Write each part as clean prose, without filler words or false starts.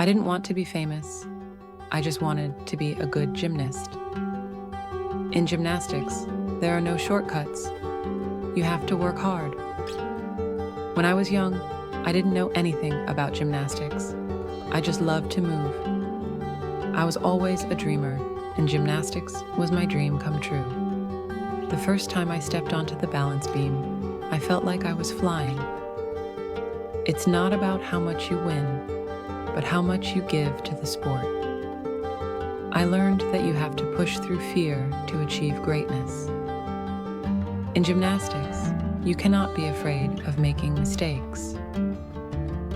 I didn't want to be famous. I just wanted to be a good gymnast. In gymnastics, there are no shortcuts. You have to work hard. When I was young, I didn't know anything about gymnastics. I just loved to move. I was always a dreamer, and gymnastics was my dream come true. The first time I stepped onto the balance beam, I felt like I was flying. It's not about how much you win, but how much you give to the sport. I learned that you have to push through fear to achieve greatness. In gymnastics, you cannot be afraid of making mistakes.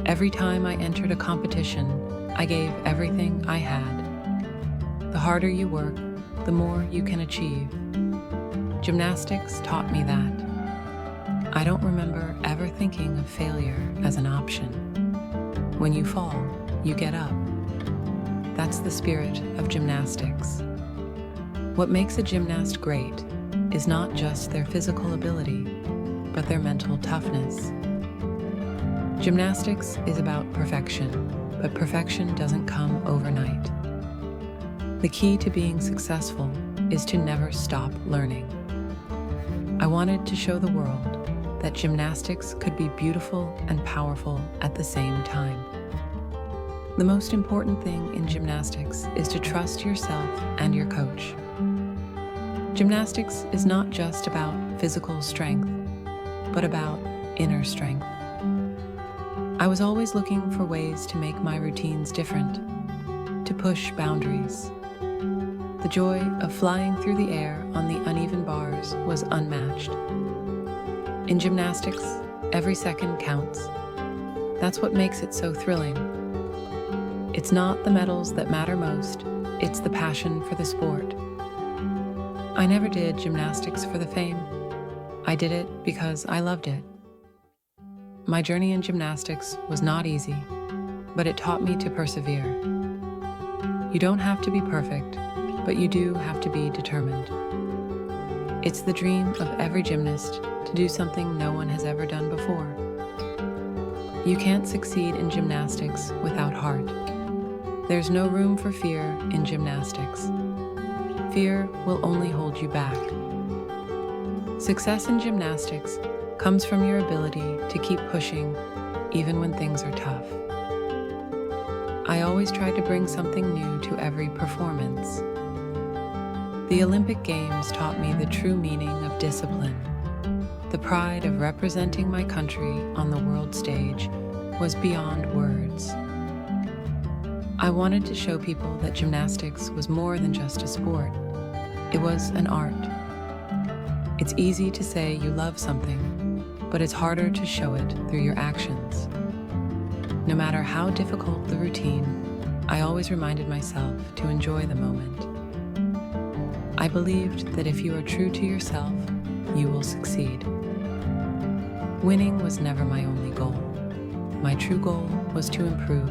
Every time I entered a competition, I gave everything I had. The harder you work, the more you can achieve. Gymnastics taught me that. I don't remember ever thinking of failure as an option. When you fall, you get up. That's the spirit of gymnastics. What makes a gymnast great is not just their physical ability, but their mental toughness. Gymnastics is about perfection, but perfection doesn't come overnight. The key to being successful is to never stop learning. I wanted to show the world that gymnastics could be beautiful and powerful at the same time. The most important thing in gymnastics is to trust yourself and your coach. Gymnastics is not just about physical strength, but about inner strength. I was always looking for ways to make my routines different, to push boundaries. The joy of flying through the air on the uneven bars was unmatched. In gymnastics, every second counts. That's what makes it so thrilling. It's not the medals that matter most, it's the passion for the sport. I never did gymnastics for the fame. I did it because I loved it. My journey in gymnastics was not easy, but it taught me to persevere. You don't have to be perfect, but you do have to be determined. It's the dream of every gymnast to do something no one has ever done before. You can't succeed in gymnastics without heart. There's no room for fear in gymnastics. Fear will only hold you back. Success in gymnastics comes from your ability to keep pushing even when things are tough. I always tried to bring something new to every performance. The Olympic Games taught me the true meaning of discipline. The pride of representing my country on the world stage was beyond words. I wanted to show people that gymnastics was more than just a sport. It was an art. It's easy to say you love something, but it's harder to show it through your actions. No matter how difficult the routine, I always reminded myself to enjoy the moment. I believed that if you are true to yourself, you will succeed. Winning was never my only goal. My true goal was to improve,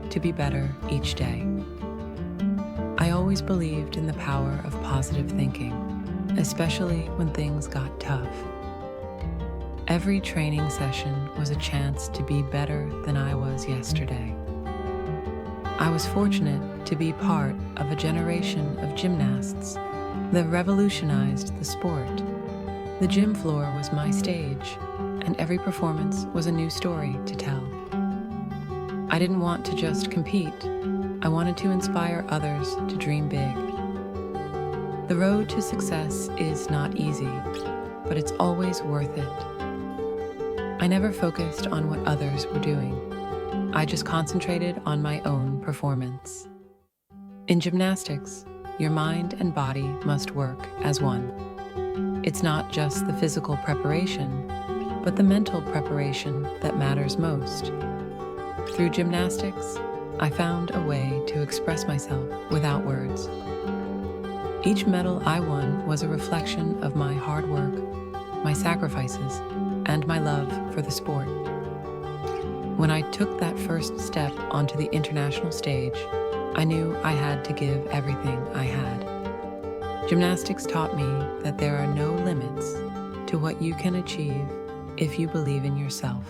to be better each day. I always believed in the power of positive thinking, especially when things got tough. Every training session was a chance to be better than I was yesterday. I was fortunate to be part of a generation of gymnasts that revolutionized the sport. The gym floor was my stage, and every performance was a new story to tell. I didn't want to just compete. I wanted to inspire others to dream big. The road to success is not easy, but it's always worth it. I never focused on what others were doing. I just concentrated on my own performance. In gymnastics, your mind and body must work as one. It's not just the physical preparation, but the mental preparation that matters most. Through gymnastics, I found a way to express myself without words. Each medal I won was a reflection of my hard work, my sacrifices, and my love for the sport. When I took that first step onto the international stage, I knew I had to give everything I had. Gymnastics taught me that there are no limits to what you can achieve if you believe in yourself.